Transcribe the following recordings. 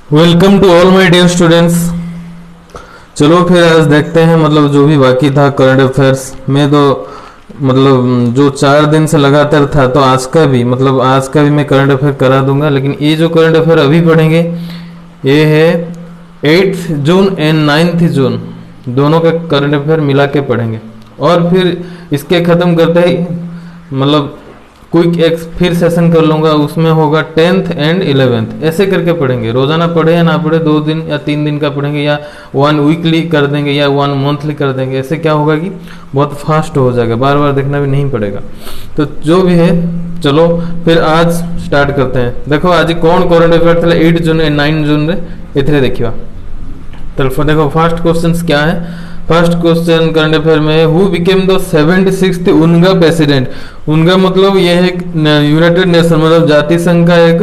Welcome to all my dear students. चलो फिर आज देखते हैं मतलब जो भी बाकी था करंट अफेयर्स में। तो मतलब जो 4 दिन से लगातार था, तो आज का भी मैं करंट अफेयर करा दूंगा। लेकिन ये जो करंट अफेयर अभी पढ़ेंगे ये है 8 जून एंड 9 जून, दोनों का करंट अफेयर मिला के पढ़ेंगे। और फिर इसके ख़त्म करते ही मतलब क्विक एक फिर सेशन कर लूँगा, उसमें होगा 10th एंड 11th। ऐसे करके पढ़ेंगे, रोज़ाना पढ़े या ना पढ़े, 2 दिन या 3 दिन का पढ़ेंगे, या 1 वीकली कर देंगे या 1 मंथली कर देंगे। ऐसे क्या होगा कि बहुत फास्ट हो जाएगा, बार बार देखना भी नहीं पड़ेगा। तो जो भी है चलो फिर आज स्टार्ट करते हैं। देखो आज कौन करंट अफेयर थे 8 जून एंड 9 जून रे देखिए। तो देखो फर्स्ट क्वेश्चन क्या है। फर्स्ट क्वेश्चन करंट अफेयर में, who became the 76th UNGA president. UNGA मतलब ये है यूनाइटेड नेशन मतलब जाति संघ का एक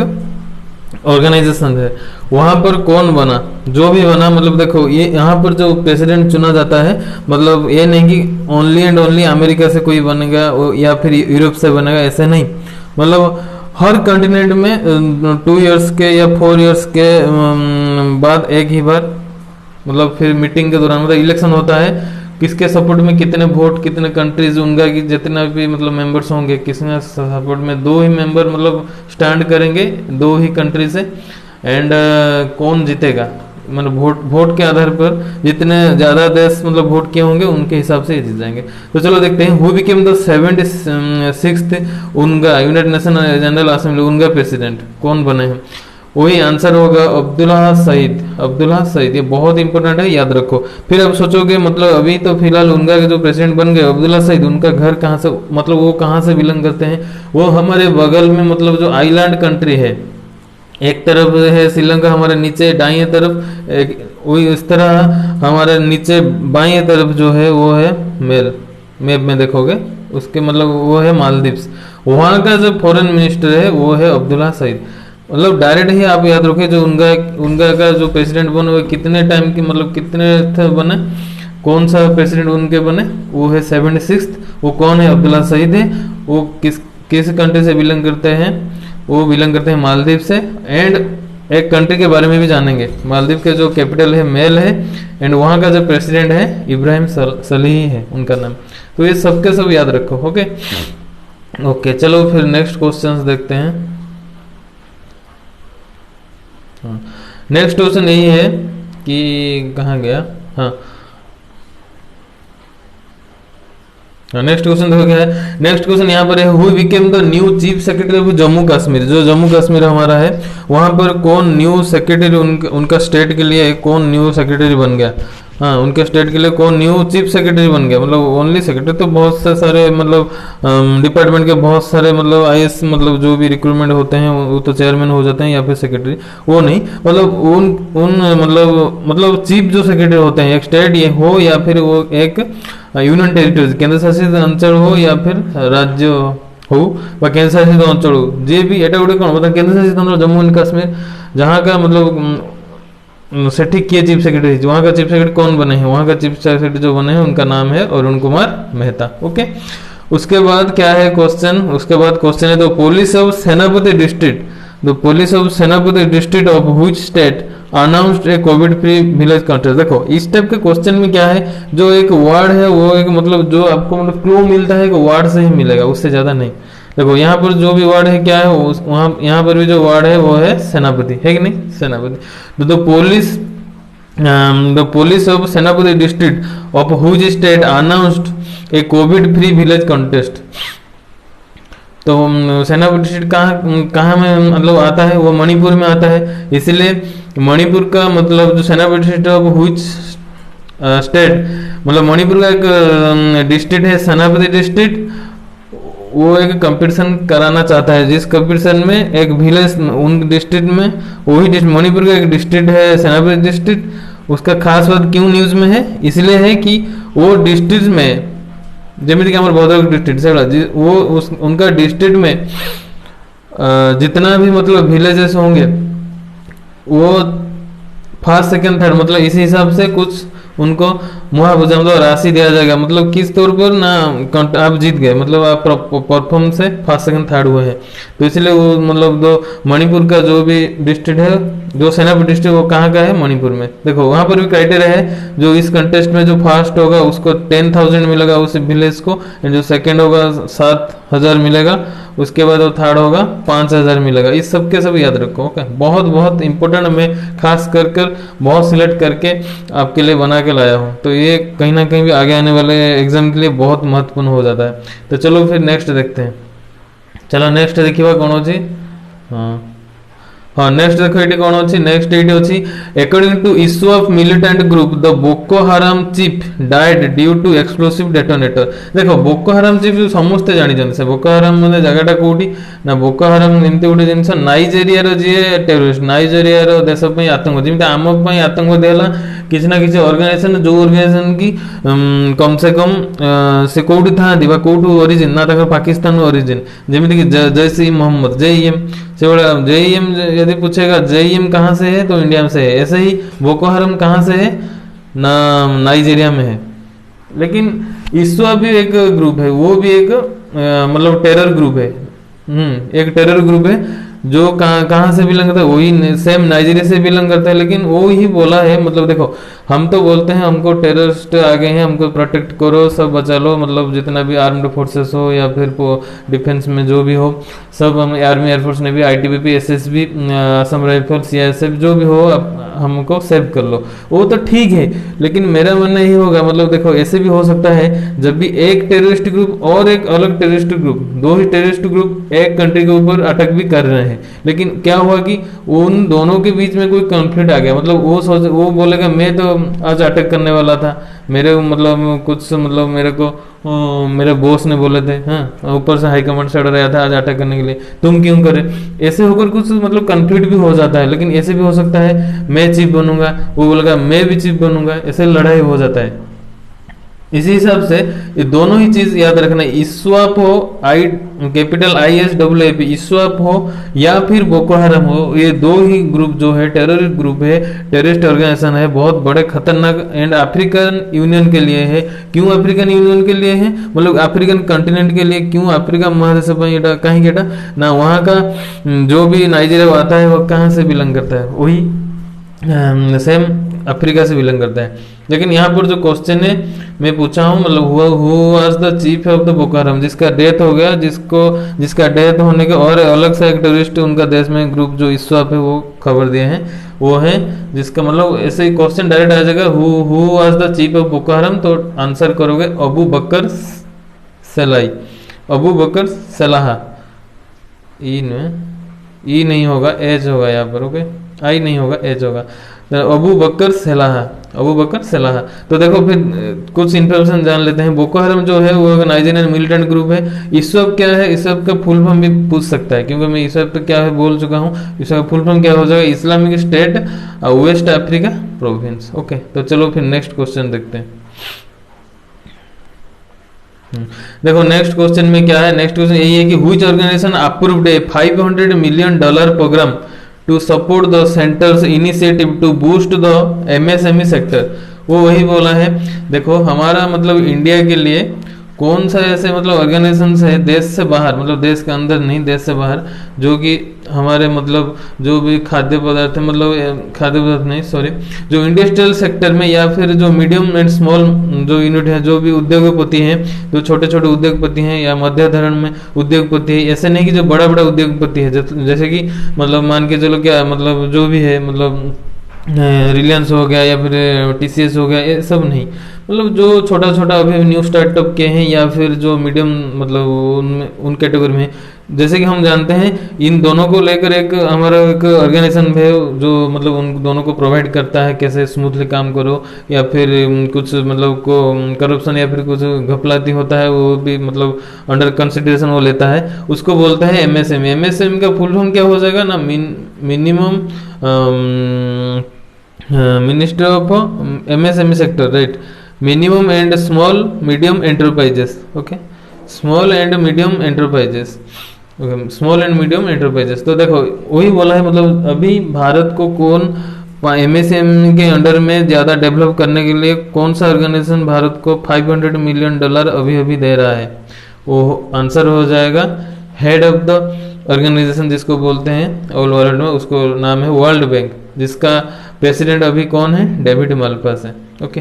ऑर्गेनाइजेशन है। वहां पर कौन बना, जो भी बना, मतलब देखो ये यहाँ पर जो प्रेसिडेंट चुना जाता है, मतलब ये नहीं कि ओनली एंड ओनली अमेरिका से कोई बनेगा या फिर यूरोप से बनेगा, ऐसे नहीं। मतलब हर कंटिनेंट में 2 इयर्स के या 4 इयर्स के बाद एक ही बार मतलब फिर मीटिंग के दौरान मतलब इलेक्शन होता है। किसके सपोर्ट में कितने वोट, कितने कंट्रीज, उनका कि जितना भी मतलब मेंबर्स होंगे, किसने सपोर्ट में 2 ही मेंबर मतलब स्टैंड करेंगे 2 ही कंट्री से। एंड कौन जीतेगा मतलब वोट के आधार पर जितने ज़्यादा देश मतलब वोट किए होंगे उनके हिसाब से जीत जाएंगे। तो चलो देखते हैं, हु बिकेम द 76th उनका यूनाइटेड नेशन जनरल असेंबली उनका प्रेसिडेंट कौन बने हैं। वही आंसर होगा अब्दुल्ला सईद। अब्दुल्ला सईद, ये बहुत इंपॉर्टेंट है, याद रखो। फिर अब सोचोगे मतलब अभी तो फिलहाल उनका जो प्रेसिडेंट बन गए अब्दुल्ला सईद, उनका घर कहाँ से, मतलब वो कहाँ से बिलोंग करते हैं। वो हमारे बगल में मतलब जो आइलैंड कंट्री है, एक तरफ है श्रीलंका हमारे नीचे दाएं तरफ, एक वही इस तरह हमारे नीचे बाएं तरफ जो है वो है मेल मैप में देखोगे उसके मतलब वो है मालदीव्स। वहाँ का जो फॉरेन मिनिस्टर है वो है अब्दुल्ला सईद। मतलब डायरेक्ट ही आप याद रखिए, जो उनका उनका का जो प्रेसिडेंट बने वो कितने टाइम की मतलब कितने बने, कौन सा प्रेसिडेंट उनके बने, वो है 76th। वो कौन है, अब्दुल्ला सईद है। वो किस किस कंट्री से बिलोंग करते हैं, वो बिलोंग करते हैं मालदीव से। एंड एक कंट्री के बारे में भी जानेंगे, मालदीव के जो कैपिटल है मेल है, एंड वहाँ का जो प्रेसिडेंट है इब्राहिम सलीही है उनका नाम। तो ये सबके सब याद रखो। ओके ओके, चलो फिर नेक्स्ट क्वेश्चन देखते हैं। नेक्स्ट क्वेश्चन यही है कि कहाँ गया, हाँ नेक्स्ट क्वेश्चन देखो क्या है। नेक्स्ट क्वेश्चन यहाँ पर है, who became the new chief secretary of Jammu Kashmir. जो जम्मू कश्मीर हमारा है वहाँ पर कौन न्यू सेक्रेटरी, उनका स्टेट के लिए कौन न्यू सेक्रेटरी बन गया। हाँ, उनके स्टेट के लिए कौन न्यू चीफ सेक्रेटरी बन गया। मतलब ओनली सेक्रेटरी तो बहुत से सारे मतलब डिपार्टमेंट के बहुत सारे मतलब आईएएस मतलब जो भी रिक्रूटमेंट होते हैं वो तो चेयरमैन हो जाते हैं या फिर सेक्रेटरी, वो नहीं। मतलब उन मतलब चीफ जो सेक्रेटरी होते हैं एक स्टेट ये हो या फिर वो एक यूनियन टेरिटरी केंद्र शासित अंचल हो या फिर राज्य हो व केंद्र शासित अंचल हो, जे भी एटा गोटे कौन मतलब केंद्र शासित अंचल जम्मू एंड काश्मीर, जहाँ का मतलब सेठी किए चीफ सेक्रेटरी, वहाँ का चीफ सेक्रेटरी कौन बने हैं, वहाँ का चीफ सेक्रेटरी जो बने हैं उनका नाम है अरुण कुमार मेहता। ओके, उसके बाद क्या है क्वेश्चन, उसके बाद क्वेश्चन है, द पुलिस ऑफ सेनापति डिस्ट्रिक्ट, द पुलिस ऑफ सेनापति district of which state announced A Covid free village country. देखो इस टाइप के क्वेश्चन में क्या है, जो एक वर्ड है वो एक मतलब जो आपको मतलब क्लू मिलता है कि वर्ड से ही मिलेगा, उससे ज्यादा नहीं। देखो यहाँ पर जो भी वर्ड है क्या है, वहाँ यहाँ पर भी जो वर्ड है वो है सेनापति, है कि नहीं, सेनापति। तो द पुलिस ऑफ सेनापति district of which state announced A Covid free village contest. तो सेनापति डिस्ट्रिक्ट कहाँ कहाँ में मतलब आता है, वो मणिपुर में आता है। इसलिए मणिपुर का मतलब जो सेनापति डिस्ट्रिक्ट ऑफ व्हिच स्टेट, मतलब मणिपुर का एक डिस्ट्रिक्ट है सेनापति डिस्ट्रिक्ट, वो एक कंपटीशन कराना चाहता है, जिस कंपटीशन में एक विलेज उन डिस्ट्रिक्ट में वही मणिपुर का एक डिस्ट्रिक्ट है सेनापति डिस्ट्रिक्ट। उसका खास बात क्यों न्यूज में है, इसलिए है कि वो डिस्ट्रिक्ट में जमीन हमारे भद्रक डिस्ट्रिक्ट वो उनका डिस्ट्रिक्ट में जितना भी मतलब विलेजेस होंगे वो फर्स्ट सेकंड थर्ड मतलब इसी हिसाब से कुछ उनको मुआवजा मतलब राशि दिया जाएगा, मतलब किस तौर पर ना, आप जीत गए, मतलब आप परफॉर्म से फर्स्ट सेकंड थर्ड हुए हैं, तो इसलिए वो मतलब दो मणिपुर का जो भी डिस्ट्रिक्ट है, जो सेनापति डिस्ट्रिक्ट, वो कहाँ का है, मणिपुर में। देखो वहां पर भी क्राइटेरिया है, जो इस कंटेस्ट में जो फर्स्ट होगा उसको 10,000 मिलेगा उस विलेज को, एंड जो सेकंड होगा 7,000 मिलेगा, उसके बाद वो थर्ड होगा 5,000 मिलेगा। इस सब के सब याद रखो। ओके, बहुत बहुत इंपॉर्टेंट, मैं खास कर बहुत सिलेक्ट करके आपके लिए बना के लाया हूँ, तो ये कहीं ना कहीं भी आगे आने वाले एग्जाम के लिए बहुत महत्वपूर्ण हो जाता है। तो चलो फिर नेक्स्ट देखते हैं। चलो नेक्स्ट देखिए कौन अच्छी। हाँ हाँ, नेक्स्ट देखो ये कौन अच्छी, नेक्स्ट ये अच्छी, according to issue of militant group the Boko Haram chief died due to explosive detonator. देखो बोको हराम चीफ समस्ते जानी से, बोको हराम माने जगह कोठी ना, बोको हराम एमती गोटे जिनस नाइजेरिया जी टेरोरिस्ट, नाइजेरिया देश आतंक, जमी आम आतंकवादी है किसी ना किसी ऑर्गेनाइजेशन, जो ऑर्गेनाइजेशन की कम से कम से कौटी था कौटू ओरिजिन ना, पाकिस्तान ओरिजिन, जमीन कि जैश ई मोहम्मद JEM, से बड़ा JEM यदि पूछेगा JEM कहाँ से है तो इंडिया से है, ऐसे ही बोको हराम कहाँ से है ना, नाइजीरिया में है। लेकिन ISWAP भी एक ग्रुप है, वो भी एक मतलब टेरर ग्रुप है, एक टेरर ग्रुप है जो कहाँ से बिलोंग करता है, वही सेम नाइजीरिया से बिलोंग करता है, लेकिन वो ही बोला है, मतलब देखो हम तो बोलते हैं हमको टेररिस्ट आ गए हैं, हमको प्रोटेक्ट करो, सब बचा लो, मतलब जितना भी आर्म्ड फोर्सेस हो या फिर डिफेंस में जो भी हो, सब हम आर्मी एयरफोर्स ने भी, ITBP SSB Assam rifle CISF जो भी हो, हमको सेव कर लो, वो तो ठीक है। लेकिन मेरा मानना यही होगा, मतलब देखो ऐसे भी हो सकता है जब भी एक टेररिस्ट ग्रुप और एक अलग टेररिस्ट ग्रुप, दो ही टेररिस्ट ग्रुप एक कंट्री के ऊपर अटैक भी कर रहे हैं, लेकिन क्या हुआ कि उन दोनों के बीच में कोई कॉन्फ्लिक्ट आ गया, मतलब वो बोलेगा मैं तो आज अटैक करने वाला था, मेरे मतलब कुछ मतलब मेरे बॉस ने बोले थे, हाँ ऊपर से हाई कमांड से ऑर्डर आया था आज अटैक करने के लिए, तुम क्यों करे, ऐसे होकर कुछ मतलब कॉन्फ्लिक्ट भी हो जाता है। लेकिन ऐसे भी हो सकता है मैं चीफ बनूंगा, वो बोलेगा मैं भी चीफ बनूंगा, ऐसे लड़ाई हो जाता है। इसी हिसाब से ये दोनों ही चीज याद रखना, ISWAP हो, कैपिटल ISWAP ISWAP हो या फिर बोको हराम हो, ये दो ही ग्रुप जो है टेररिस्ट ग्रुप है, टेररिस्ट ऑर्गेनाइजेशन है, बहुत बड़े खतरनाक, एंड अफ्रीकन यूनियन के लिए है। क्यों अफ्रीकन यूनियन के लिए है, मतलब अफ्रीकन कंटिनेंट के लिए, क्यों अफ्रीका महादेश कहीं गेटा ना, वहाँ का जो भी नाइजीरिया आता है वो कहाँ से बिलोंग करता है, वही सेम अफ्रीका से बिलोंग करता है। लेकिन यहाँ पर जो क्वेश्चन है मैं पूछा हूँ, मतलब who was the chief of the Boko हराम, जिसका डेथ हो गया, जिसका डेथ होने के और अलग से एक टेररिस्ट उनका देश में ग्रुप जो ISWAP है वो खबर दिए हैं, वो है जिसका मतलब ऐसे ही क्वेश्चन डायरेक्ट आ जाएगा, who was the chief of Boko हराम, तो आंसर करोगे अबू बकर सलाई, अबू बकर सलाह, ई नहीं होगा, एज होगा यहाँ पर, ओके आई नहीं होगा, एज होगा, अबू बकर सलाह, अबू बकर सलाह। तो देखो फिर कुछ इन्फॉर्मेशन जान लेते हैं। बोको हराम जो है वो नाइजीरियन मिलिटेंट ग्रुप है। ISWAP क्या है, ISWAP का फुल फॉर्म भी पूछ सकता है, क्योंकि मैं ISWAP तो क्या है बोल चुका हूँ, ISWAP का फुल फॉर्म क्या हो जाएगा, Islamic State West Africa Province. Okay, तो चलो फिर नेक्स्ट क्वेश्चन देखते हैं। देखो नेक्स्ट क्वेश्चन में क्या है, नेक्स्ट क्वेश्चन यही है कि which organisation approved a $500 million programme to support the centre's initiative to boost the MSME sector. वो वही बोला है। देखो हमारा मतलब इंडिया के लिए कौन सा ऐसे मतलब ऑर्गेनाइजेशन है देश से बाहर, मतलब देश के अंदर नहीं देश से बाहर, जो कि हमारे मतलब जो भी खाद्य पदार्थ है, मतलब खाद्य पदार्थ नहीं सॉरी, जो इंडस्ट्रियल सेक्टर में या फिर जो मीडियम एंड स्मॉल जो यूनिट है, जो भी उद्योगपति हैं, जो छोटे छोटे उद्योगपति हैं या मध्य धरण में उद्योगपति है, ऐसे नहीं कि जो बड़ा बड़ा उद्योगपति है, जैसे कि मतलब मान के चलो क्या मतलब जो भी है, मतलब रिलायंस हो गया या फिर TCS हो गया, ये सब नहीं, मतलब जो छोटा छोटा अभी न्यू स्टार्टअप के हैं या फिर जो मीडियम मतलब उन कैटेगरी में, जैसे कि हम जानते हैं इन दोनों को लेकर एक हमारा एक ऑर्गेनाइजेशन है जो मतलब उन दोनों को प्रोवाइड करता है कैसे स्मूथली काम करो, या फिर कुछ मतलब को करप्शन या फिर कुछ घपलाती होता है वो भी मतलब अंडर कंसिडरेशन वो लेता है, उसको बोलते हैं MSME। MSME का फुल फॉर्म क्या हो जाएगा ना, minimum ministry of MSME sector, right, minimum and small medium enterprises. Okay, small and medium enterprises, okay, small and medium enterprises. तो देखो वही बोला है, मतलब अभी भारत को कौन MSME के अंडर में ज़्यादा डेवलप करने के लिए कौन सा ऑर्गेनाइजेशन भारत को $500 मिलियन अभी अभी दे रहा है? वो आंसर हो जाएगा हेड ऑफ द ऑर्गेनाइजेशन जिसको बोलते हैं ऑल वर्ल्ड में, उसको नाम है वर्ल्ड बैंक, जिसका प्रेसिडेंट अभी कौन है? डेविड माल्पास है। ओके,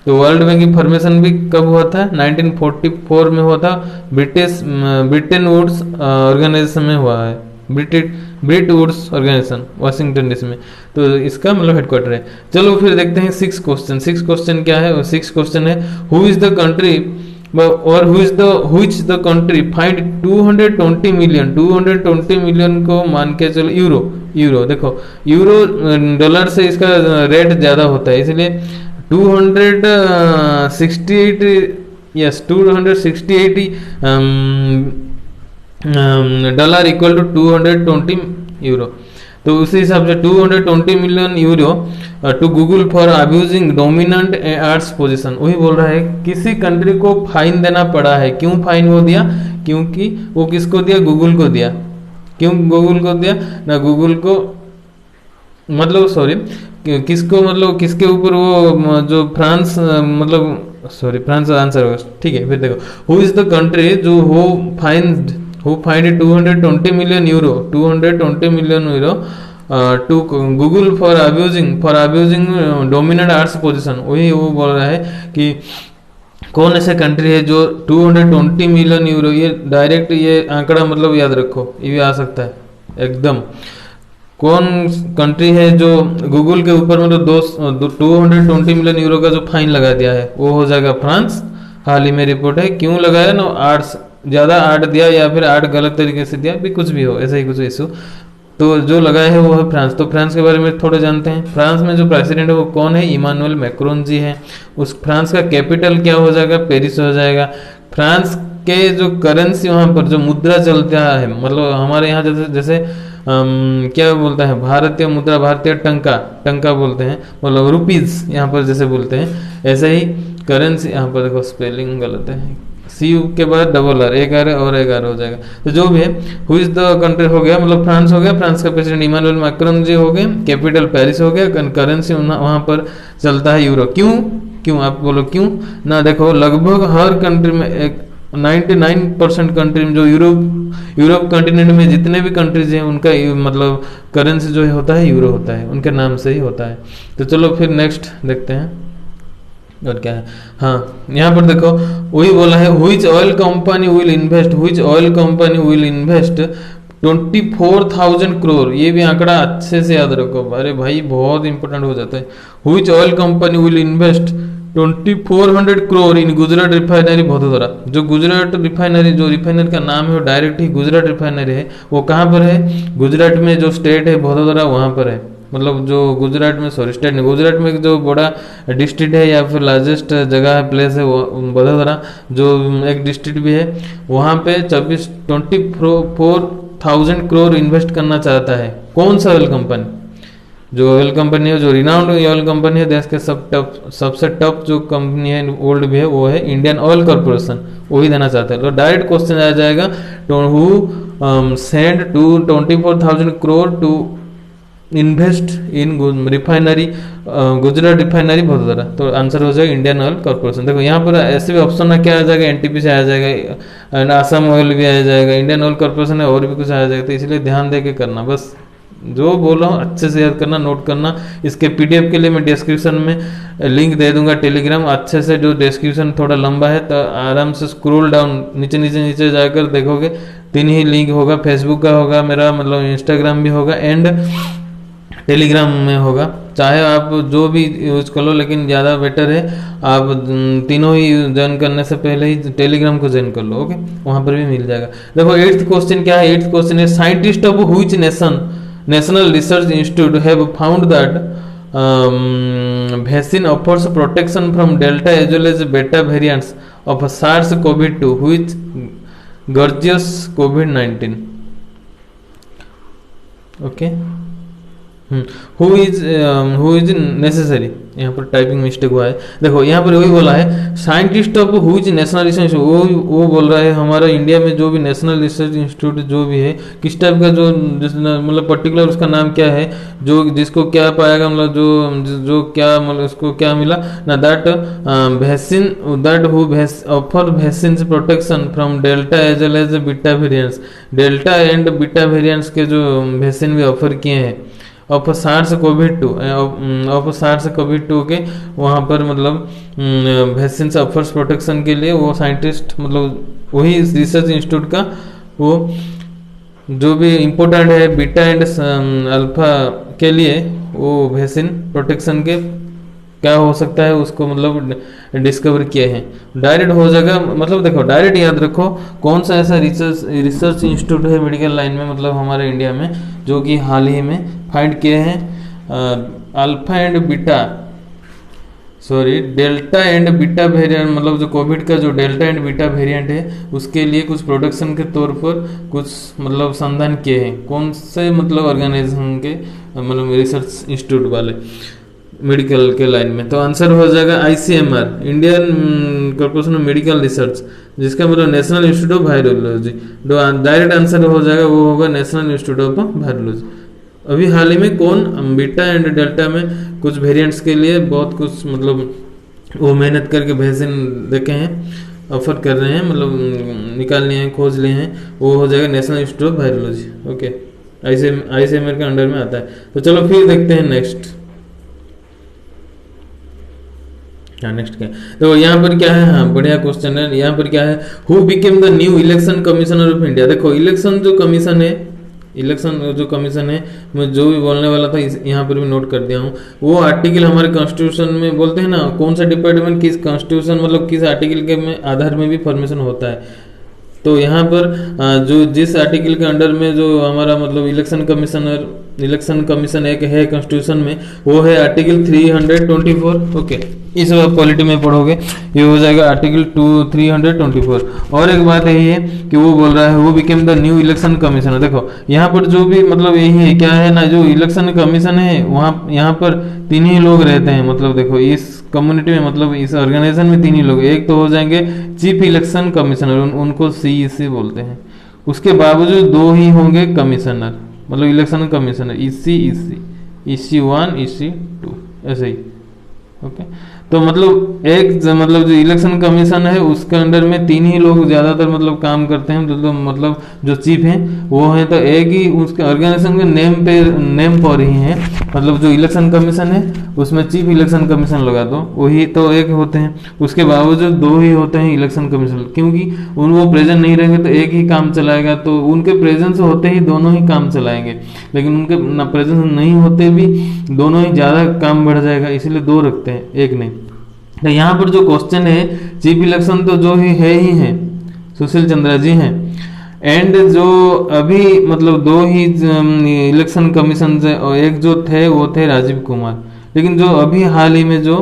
तो वर्ल्ड बैंक की फॉर्मेशन भी कब हुआ था? 1944 में हुआ था, ब्रिटेन वुड्स ऑर्गेनाइजेशन में हुआ है, ब्रिट वुड्स ऑर्गेनाइजेशन वाशिंगटन डीसी में, तो इसका मतलब हेडक्वार्टर है। चलो फिर देखते हैं सिक्स क्वेश्चन क्या है? और सिक्स क्वेश्चन है हु इज द कंट्री और which the country find 220 million को मान के चलो यूरो देखो, यूरो डॉलर से इसका रेट ज़्यादा होता है, इसलिए 268 डॉलर इक्वल टू 220 यूरो। तो उसी हिसाब से 220 million euro to Google for abusing dominant arts position. वही बोल रहा है किसी कंट्री को फाइन देना पड़ा है। क्यों फाइन वो दिया? क्योंकि वो किसको दिया? गूगल को दिया। क्यों गूगल को दिया? ना गूगल को मतलब सॉरी किसको मतलब किसके ऊपर वो जो फ्रांस मतलब सॉरी फ्रांस आंसर होगा, ठीक है। फिर देखो हु इज द कंट्री जो who fined 220 million euro to Google for abusing dominant arts position. वही वो बोल रहा है कि कौन ऐसे कंट्री है जो 220 मिलियन यूरो, ये डायरेक्ट ये आंकड़ा मतलब याद रखो, ये भी आ सकता है एकदम। कौन कंट्री है जो गूगल के ऊपर मतलब 220 मिलियन यूरो का जो फाइन लगा दिया है? वो हो जाएगा फ्रांस। हाल ही में रिपोर्ट है, क्यों लगाया ना? आर्ट्स ज़्यादा आर्ट दिया या फिर आर्ट गलत तरीके से दिया, भी कुछ भी हो, ऐसा ही कुछ इशू, तो जो लगाया है वो है फ्रांस। तो फ्रांस के बारे में थोड़े जानते हैं। फ्रांस में जो प्रेसिडेंट है वो कौन है? इमानुएल मैक्रोन जी है। उस फ्रांस का कैपिटल क्या हो जाएगा? पेरिस हो जाएगा। फ्रांस के जो करेंसी वहाँ पर जो मुद्रा चलता है, मतलब हमारे यहाँ जैसे क्या बोलता है? भारतीय मुद्रा, भारतीय टंका बोलते हैं, मतलब रुपीज यहाँ पर जैसे बोलते हैं, ऐसे ही करेंसी। यहाँ पर देखो स्पेलिंग गलत है, सी के बाद डबल आर, एक आर और एक आर हो जाएगा। तो जो भी है हु इज द कंट्री हो गया, मतलब फ्रांस हो गया, फ्रांस का प्रेसिडेंट इमानुएल मैक्रोन जी हो गए, कैपिटल पेरिस हो गया, करेंसी वहाँ पर चलता है यूरो। क्यों आप बोलो क्यों ना? देखो लगभग हर कंट्री में 99% कंट्री में जो यूरोप कंटिनेंट में जितने भी कंट्रीज हैं उनका मतलब करेंसी जो होता है यूरो होता है, उनके नाम से ही होता है। तो चलो फिर नेक्स्ट देखते हैं और क्या है। हाँ, यहाँ पर देखो वही बोला है which oil company will invest 24,000 crore. ये भी आंकड़ा अच्छे से याद रखो, अरे भाई बहुत इंपॉर्टेंट हो जाता है। which oil company will invest 2400 crore in Gujarat refinery Vadodara. जो गुजरात रिफाइनरी, जो रिफाइनरी का नाम है वो डायरेक्ट ही गुजरात रिफाइनरी है। वो कहाँ पर है? गुजरात में जो स्टेट है भदोदरा, वहाँ पर है। मतलब जो गुजरात में, सॉरी स्टेट नहीं, गुजरात में जो बड़ा डिस्ट्रिक्ट है या फिर लार्जेस्ट जगह है, प्लेस है, वो भदोदरा जो एक डिस्ट्रिक्ट भी है, वहाँ पे 24,000 करोड़ इन्वेस्ट करना चाहता है। कौन सा ऑयल कंपनी? जो ऑयल कंपनी है, जो रिनाउंड ऑयल कंपनी है, देश के सबसे टॉप जो कंपनी है वर्ल्ड भी है, वो है इंडियन ऑयल कॉर्पोरेशन, वही देना चाहता है। तो डायरेक्ट क्वेश्चन आ जाएगा who send 24,000 crore to invest in refinery Gujarat refinery Vadodara. तो आंसर हो जाएगा इंडियन ऑयल कॉर्पोरेशन। देखो यहाँ पर ऐसे भी ऑप्शन में क्या आ जाएगा? एनटीपी से आ जाएगा, एंड असम ऑयल भी आ जाएगा, इंडियन ऑयल कॉर्पोरेशन है, और भी कुछ आ जाएगा। तो इसलिए ध्यान दे के करना, बस जो बोल रहा हूँ अच्छे से याद करना, नोट करना। इसके पीडीएफ के लिए मैं डिस्क्रिप्शन में लिंक दे दूंगा टेलीग्राम, अच्छे से। जो डिस्क्रिप्शन थोड़ा लंबा है तो आराम से स्क्रॉल डाउन नीचे जाकर देखोगे, 3 ही लिंक होगा, फेसबुक का होगा मेरा, मतलब इंस्टाग्राम भी होगा एंड टेलीग्राम में होगा। चाहे आप जो भी यूज कर लो, लेकिन ज़्यादा बेटर है आप तीनों ही ज्वाइन करने से पहले ही टेलीग्राम को ज्वाइन कर लो। ओके, वहाँ पर भी मिल जाएगा। देखो 8th क्वेश्चन क्या है? 8th क्वेश्चन है scientist of which national research institute have found that vaccine offers protection from delta as well as beta variants of SARS-CoV-2 which gorgeous COVID-19। Okay, who is necessary, यहाँ पर typing mistake हुआ है। देखो यहाँ पर वही बोला है scientist of who is national research, वो बोल रहा है हमारा इंडिया में जो भी नेशनल रिसर्च इंस्टीट्यूट जो भी है किस टाइप का, जो मतलब पर्टिकुलर उसका नाम क्या है, जो जिसको क्या पाएगा, मतलब जो क्या मतलब उसको क्या मिला ना, that vaccine that who offer vaccine protection from delta as well as beta variants, delta and beta variants के जो वैक्सीन भी ऑफर किए हैं of SARS COVID 2, of SARS COVID 2 के वहाँ पर मतलब वैक्सीन ऑफर्स प्रोटेक्शन के लिए वो साइंटिस्ट मतलब वही रिसर्च इंस्टीट्यूट का वो जो भी इम्पोर्टेंट है बीटा एंड अल्फा के लिए वो वैक्सीन प्रोटेक्शन के क्या हो सकता है उसको मतलब डिस्कवर किए हैं। डायरेक्ट हो जाएगा, मतलब देखो डायरेक्ट याद रखो कौन सा ऐसा रिसर्च इंस्टीट्यूट है मेडिकल लाइन में मतलब हमारे इंडिया में जो कि हाल ही में फाइंड किए हैं alpha and beta delta and beta variant, मतलब जो कोविड का जो डेल्टा एंड बीटा वेरिएंट है उसके लिए कुछ प्रोडक्शन के तौर पर कुछ मतलब संधान किए हैं। कौन से मतलब ऑर्गेनाइजेशन के मतलब रिसर्च इंस्टीट्यूट वाले मेडिकल के लाइन में, तो आंसर हो जाएगा ICMR, Indian corporation of medical research, जिसका मतलब national institute of virology. Direct answer हो जाएगा वो होगा नेशनल इंस्टीट्यूट ऑफ वायरोलॉजी। अभी हाल ही में कौन बीटा एंड डेल्टा में कुछ वेरिएंट्स के लिए बहुत कुछ मतलब वो मेहनत करके वैक्सीन देखे हैं, ऑफर कर रहे हैं, मतलब निकाल लिए हैं, खोज लिए हैं, वो हो जाएगा national institute of virology. Okay, ICMR के अंडर में आता है। तो चलो फिर देखते हैं नेक्स्ट। हाँ नेक्स्ट क्या है, तो यहाँ पर क्या है, हाँ बढ़िया क्वेश्चन है। यहाँ पर क्या है, who became the new election commissioner of India. देखो इलेक्शन जो कमीशन है, मैं जो भी बोलने वाला था यहाँ पर भी नोट कर दिया हूँ। वो आर्टिकल हमारे कॉन्स्टिट्यूशन में बोलते हैं ना, कौन सा डिपार्टमेंट किस कॉन्स्टिट्यूशन मतलब किस आर्टिकल के में आधार में भी फॉर्मेशन होता है। तो यहाँ पर जो जिस आर्टिकल के अंडर में जो हमारा मतलब इलेक्शन कमीशन एक है कॉन्स्टिट्यूशन में, वो है आर्टिकल 324। ओके, इस बार पॉलिटी में पढ़ोगे ये हो जाएगा आर्टिकल 324। और एक बात यही है कि वो बोल रहा है वो became the new election commissioner. देखो यहाँ पर जो भी मतलब यही है क्या है ना, जो इलेक्शन कमीशन है वहाँ यहाँ पर 3 ही लोग रहते हैं। मतलब देखो इस कम्युनिटी में मतलब इस ऑर्गेनाइजेशन में 3 ही लोग, एक तो हो जाएंगे चीफ इलेक्शन कमिश्नर, उनको CEC बोलते हैं। उसके बावजूद 2 ही होंगे कमिश्नर, मतलब इलेक्शन कमिश्नर, EC1 EC2 ऐसे ही। ओके, तो मतलब मतलब जो इलेक्शन कमीशन है उसके अंडर में 3 ही लोग ज्यादातर मतलब काम करते हैं, तो मतलब जो चीफ हैं वो हैं, तो एक ही उसके ऑर्गेनाइजेशन के नेम पर ही है। मतलब जो इलेक्शन कमीशन है उसमें चीफ इलेक्शन कमीशन लगा दो, वही तो एक होते हैं। उसके बावजूद 2 ही होते हैं इलेक्शन कमीशन, क्योंकि वो प्रेजेंट नहीं रहेंगे तो एक ही काम चलाएगा, तो उनके प्रेजेंस होते ही दोनों ही काम चलाएंगे, लेकिन उनके ना प्रेजेंस नहीं होते भी दोनों ही ज्यादा काम बढ़ जाएगा, इसलिए 2 रखते हैं, एक नहीं। तो यहाँ पर जो क्वेश्चन है चीफ इलेक्शन तो जो ही है सुशील चंद्रा जी हैं, एंड जो अभी मतलब 2 ही इलेक्शन कमीशन से और एक जो थे वो थे राजीव कुमार। लेकिन जो अभी हाल ही में जो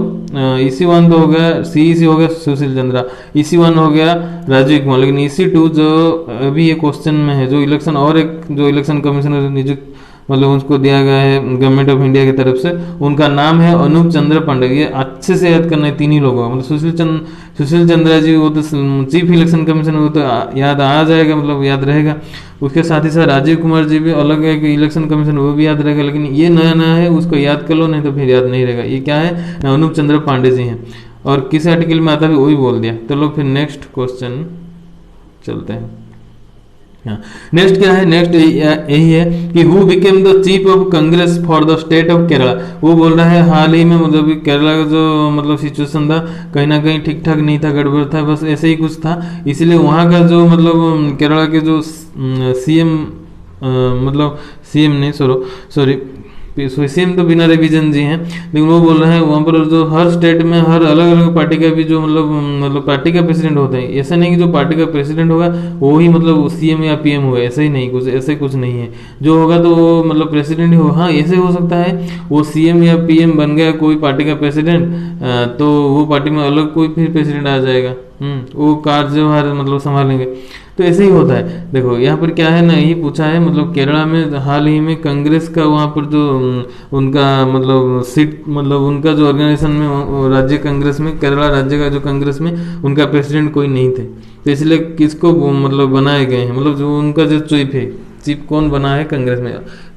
EC1 तो हो गया, CEC हो गया सुशील चंद्रा, EC1 हो गया राजीव कुमार, लेकिन EC2 जो अभी ये क्वेश्चन में है, जो इलेक्शन और एक जो इलेक्शन कमिश्नर नियुक्त मतलब उसको दिया गया है गवर्नमेंट ऑफ इंडिया की तरफ से, उनका नाम है अनूप चंद्र पांडे। ये अच्छे से याद करना है, 3 ही लोगों का, मतलब सुशील चंद्रा जी वो तो चीफ इलेक्शन कमीशन, वो तो याद आ जाएगा, मतलब याद रहेगा। उसके साथ ही साथ राजीव कुमार जी भी अलग है कि इलेक्शन कमीशन, वो भी याद रहेगा, लेकिन ये नया है उसको याद कर लो, नहीं तो फिर याद नहीं रहेगा। ये क्या है, अनूप चंद्र पांडे जी हैं, और किस आर्टिकल में आता भी वही बोल दिया। चलो फिर नेक्स्ट क्वेश्चन चलते हैं। नेक्स्ट क्या है, नेक्स्ट यही है कि who became the chief of Congress for the state of Kerala. वो बोल रहा है हाल ही में मतलब केरला का जो मतलब सिचुएशन था कहीं ना कहीं ठीक ठाक नहीं था, गड़बड़ था, बस ऐसे ही कुछ था, इसलिए वहाँ का जो मतलब केरला के जो CM मतलब CM नहीं सॉरी सीएम तो बिना रिवीजन जी हैं, लेकिन वो बोल रहे हैं वहाँ पर जो हर स्टेट में हर अलग अलग पार्टी का भी जो मतलब पार्टी का प्रेसिडेंट होता है, ऐसा नहीं कि जो पार्टी का प्रेसिडेंट होगा वो ही मतलब CM या PM होगा, ऐसा ही नहीं, कुछ नहीं है। जो होगा तो वो मतलब प्रेसिडेंट ही हो। हाँ ऐसे हो सकता है वो CM या PM बन गया कोई पार्टी का प्रेसिडेंट, तो वो पार्टी में अलग कोई फिर प्रेसिडेंट आ जाएगा, वो कार्यभार मतलब संभालेंगे। तो ऐसे ही होता है। देखो यहाँ पर क्या है ना, यही पूछा है, मतलब केरला में हाल ही में कांग्रेस का वहाँ पर जो उनका मतलब सीट, मतलब उनका जो ऑर्गेनाइजेशन में राज्य कांग्रेस में, केरला राज्य का जो कांग्रेस में उनका प्रेसिडेंट कोई नहीं थे, तो इसलिए किसको मतलब बनाए गए हैं, मतलब जो उनका जो चीफ है, चीफ कौन बना है कांग्रेस में।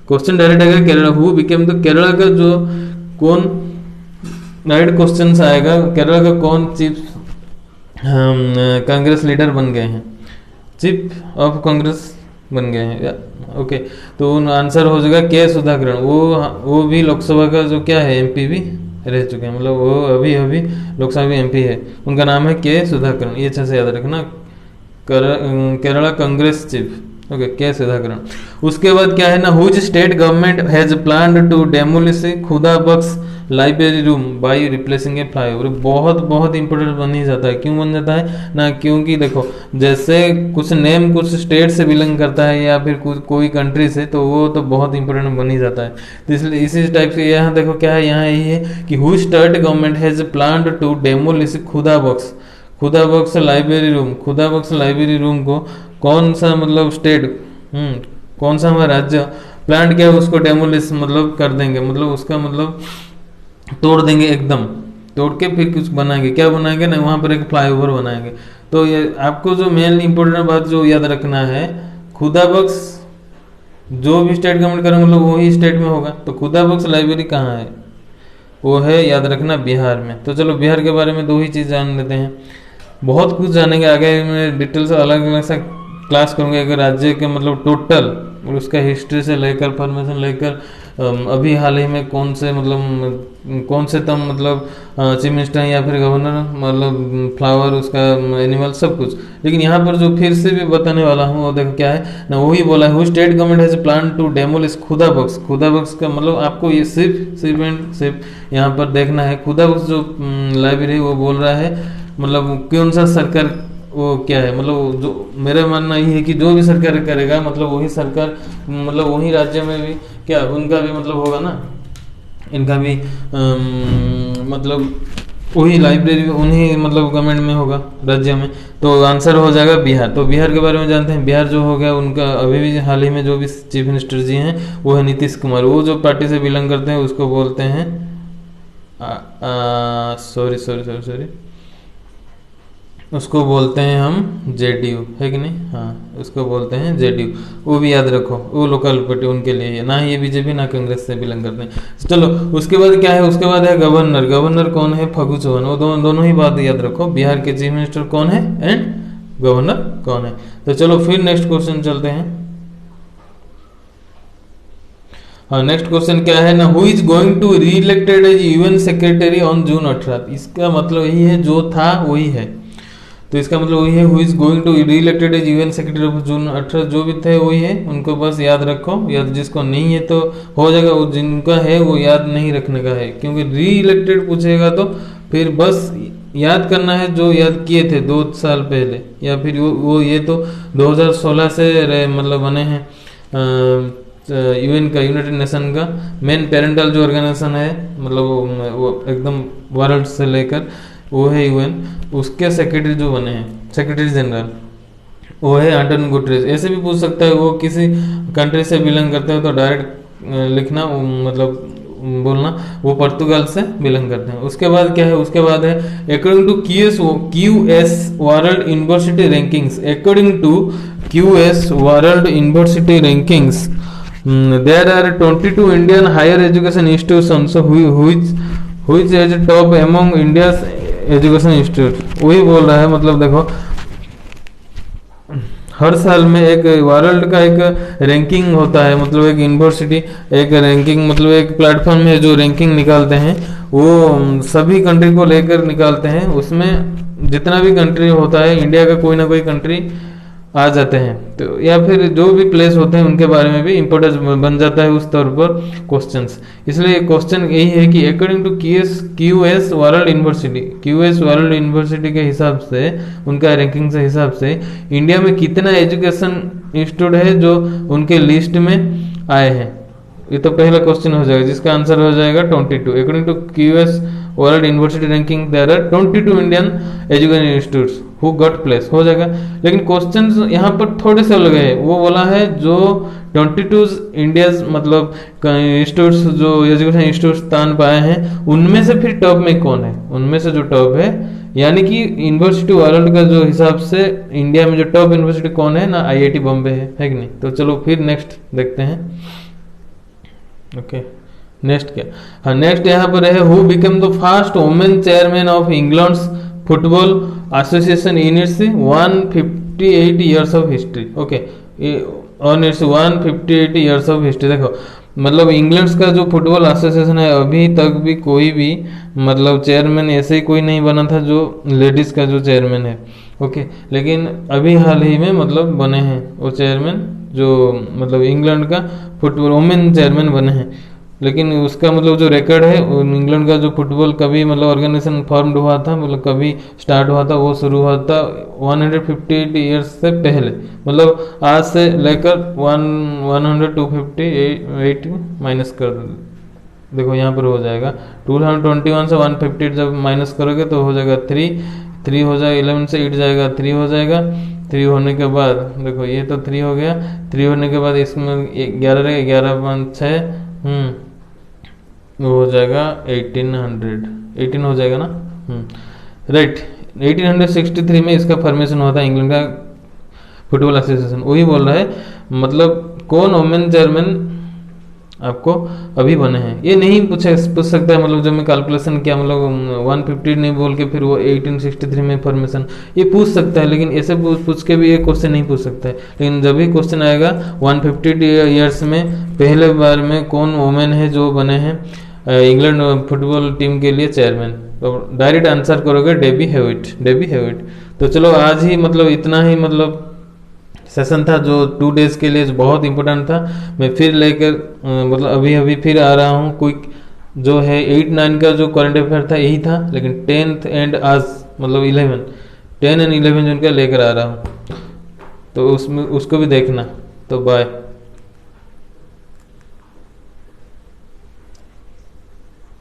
क्वेश्चन डायरेक्ट आएगा केरला हु बिकेम, तो केरला का जो कौन डायरेक्ट क्वेश्चन आएगा, केरला का कौन चीफ कांग्रेस लीडर बन गए हैं, चीफ ऑफ कांग्रेस बन गए हैं। ओके, तो आंसर हो जाएगा के सुधाकरण। वो भी लोकसभा का जो क्या है एमपी भी रह चुके हैं, मतलब वो अभी अभी लोकसभा में एमपी है, उनका नाम है के सुधाकरण। ये अच्छे से याद रखना, केरला कांग्रेस चीफ। ओके, के सुधाकरण। उसके बाद क्या है ना, whose state government has planned to demolish Khuda Bakhsh library room by replacing a flyover. बहुत बहुत इंपॉर्टेंट बन ही जाता है। क्यों बन जाता है ना, क्योंकि देखो जैसे कुछ नेम कुछ स्टेट से बिलोंग करता है या फिर कुछ कोई कंट्री से, तो वो तो बहुत इंपॉर्टेंट बन ही जाता है। तो इसलिए इसी टाइप से यहाँ देखो क्या है, यहाँ यही है कि whose state government has planned to demolish Khuda Bakhsh library room. खुदा बख्श लाइब्रेरी रूम को कौन सा मतलब स्टेट, कौन सा हमारा राज्य प्लान किया, उसको डेमोलिश मतलब कर देंगे, मतलब उसका मतलब तोड़ देंगे, एकदम तोड़ के फिर कुछ बनाएंगे। क्या बनाएंगे ना, वहाँ पर एक फ्लाईओवर बनाएंगे। तो ये आपको जो मेन इंपॉर्टेंट बात जो याद रखना है, खुदा बख्श जो भी स्टेट गवर्नमेंट करेंगे मतलब वही स्टेट में होगा। तो खुदा बख्श लाइब्रेरी कहाँ है, वो है याद रखना बिहार में। तो चलो बिहार के बारे में दो ही चीज़ जान लेते हैं, बहुत कुछ जानेंगे आगे मैं डिटेल से अलग अलग सा क्लास करूँगा। अगर राज्य के मतलब टोटल उसका हिस्ट्री से लेकर फॉर्मेशन लेकर अभी हाल ही में कौन से तम मतलब चीफ मिनिस्टर या फिर गवर्नर, मतलब फ्लावर उसका एनिमल सब कुछ। लेकिन यहाँ पर जो फिर से भी बताने वाला हूँ वो देखो क्या है ना, वही बोला है state government has plan to demolish Khuda Bakhsh का मतलब आपको ये सिर्फ यहाँ पर देखना है। खुदा बख्श जो लाइब्रेरी वो बोल रहा है मतलब कौन सा सरकार वो क्या है, मतलब जो मेरा मानना ये है कि जो भी सरकार करेगा मतलब वही सरकार मतलब वही राज्य में भी क्या उनका भी मतलब होगा ना, इनका भी मतलब वही लाइब्रेरी उन्हीं मतलब गवर्नमेंट में होगा राज्य में। तो आंसर हो जाएगा बिहार। तो बिहार के बारे में जानते हैं, बिहार जो हो गया उनका अभी भी हाल ही में जो भी चीफ मिनिस्टर जी हैं वो है नीतीश कुमार। वो जो पार्टी से बिलोंग करते हैं उसको बोलते हैं सॉरी उसको बोलते हैं हम जेडीयू, है कि नहीं, हाँ उसको बोलते हैं जेडीयू। वो भी याद रखो, वो लोकल पार्टी उनके लिए है, ना ये बीजेपी ना कांग्रेस से बिलोंग करते हैं। चलो उसके बाद क्या है, उसके बाद है गवर्नर कौन है, फगू चौहान। वो दोनों ही बात याद रखो, बिहार के चीफ मिनिस्टर कौन है एंड गवर्नर कौन है। तो चलो फिर नेक्स्ट क्वेश्चन चलते हैं। हाँ नेक्स्ट क्वेश्चन क्या है ना, who is going to reelected as UN secretary on June 18। इसका मतलब यही है जो था वही है, तो इसका मतलब वही है who is going to reelected as UN secretary of June 18। जो भी थे वही है, उनको बस याद रखो, या जिसको नहीं है तो हो जाएगा, वो जिनका है वो याद नहीं रखने का है, क्योंकि री इलेक्टेड पूछेगा तो फिर बस याद करना है जो याद किए थे 2 साल पहले, या फिर वो ये तो 2016 से मतलब बने हैं यूएन का, यूनाइटेड नेशन का मेन पेरेंटल जो ऑर्गेनाइजेशन है, मतलब वो एकदम वर्ल्ड से लेकर वो है यूएन, उसके सेक्रेटरी जो बने हैं सेक्रेटरी जनरल वो है एंटोनियो गुटेरेस। ऐसे भी पूछ सकता है वो किसी कंट्री से बिलोंग करते हैं तो डायरेक्ट लिखना मतलब बोलना वो पुर्तगाल से बिलोंग करते हैं। उसके बाद क्या है, उसके बाद है according to QS World University Rankings, according to QS World University Rankings there are 22 Indian higher education institutions which is top among India's education institute। वही बोल रहा है, मतलब देखो हर साल में एक वर्ल्ड का एक रैंकिंग होता है, मतलब एक यूनिवर्सिटी एक रैंकिंग मतलब एक प्लेटफॉर्म है जो रैंकिंग निकालते हैं, वो सभी कंट्री को लेकर निकालते हैं। उसमें जितना भी कंट्री होता है इंडिया का कोई ना कोई कंट्री आ जाते हैं, तो या फिर जो भी प्लेस होते हैं उनके बारे में भी इंपॉर्टेंस बन जाता है उस तौर पर क्वेश्चंस। इसलिए क्वेश्चन यही है कि according to QS World University के हिसाब से, उनका रैंकिंग से हिसाब से इंडिया में कितना एजुकेशन इंस्टीट्यूट है जो उनके लिस्ट में आए हैं। ये तो पहला क्वेश्चन हो जाएगा जिसका आंसर हो जाएगा 22। According to QS World University ranking there are 22 Indian education institutes. Who got place हो जाएगा। लेकिन क्वेश्चंस यहाँ पर थोड़े से अलग है। वो बोला है जो 22 इंडियाज मतलब इंस्टीट्यूट्स जो एजुकेशन इंस्टीट्यूट स्थान पाए हैं उनमें से फिर टॉप में कौन है, उनमें से जो टॉप है, यानी कि यूनिवर्सिटी वर्ल्ड का जो हिसाब से इंडिया में जो टॉप यूनिवर्सिटी कौन है ना, आईआईटी बॉम्बे है कि नहीं। तो चलो फिर नेक्स्ट देखते हैं। ओके नेक्स्ट क्या, हाँ नेक्स्ट यहाँ पर है who become the first women chairman of England's football association in its 158 years of history. Okay on it's 158 years of history. देखो मतलब इंग्लैंड का जो फुटबॉल एसोसिएशन है अभी तक भी कोई भी मतलब चेयरमैन ऐसे ही कोई नहीं बना था जो लेडीज का जो चेयरमैन है। ओके लेकिन अभी हाल ही में मतलब बने हैं वो चेयरमैन जो मतलब इंग्लैंड का फुटबॉल वुमेन चेयरमैन बने हैं। लेकिन उसका मतलब जो रिकॉर्ड है इंग्लैंड का जो फुटबॉल कभी मतलब ऑर्गेनाइजेशन फॉर्म्ड हुआ था, मतलब कभी स्टार्ट हुआ था, वो शुरू हुआ था 158 ईयर्स से पहले, मतलब आज से लेकर 258 माइनस कर देखो यहाँ पर हो जाएगा 2021 से 158 जब माइनस करोगे तो हो जाएगा 3 हो जाएगा, 11 से 8 जाएगा 3 हो जाएगा। 3 होने के बाद देखो ये तो 3 हो गया, 3 होने के बाद इसमें 11 रहेगा, 11 5 6 वो हो जाएगा 18 हो जाएगा ना। राइट 1863 में इसका फॉर्मेशन हुआ था इंग्लैंड का फुटबॉल एसोसिएशन। वही बोल रहा है मतलब कौन वुमेन चेयरमैन आपको अभी बने हैं, ये नहीं पूछ सकता है। मतलब जब मैं कैलकुलेशन किया मतलब 150 नहीं बोल के फिर वो 1863 में फॉर्मेशन, ये पूछ सकता है लेकिन ऐसे पूछ के भी ये क्वेश्चन नहीं पूछ सकता है। लेकिन जब भी क्वेश्चन आएगा 150 ईयर्स में पहले बार में कौन वुमेन है जो बने हैं इंग्लैंड फुटबॉल टीम के लिए चेयरमैन, तो डायरेक्ट आंसर करोगे डेबी हेविट। तो चलो आज ही मतलब इतना ही मतलब सेशन था जो 2 डेज के लिए बहुत इंपॉर्टेंट था। मैं फिर लेकर मतलब अभी फिर आ रहा हूँ। क्विक जो है 8-9 का जो करंट अफेयर था यही था, लेकिन 10th एंड आज मतलब 10 एंड 11 जून का लेकर आ रहा हूँ, तो उसमें उसको भी देखना। तो बाय।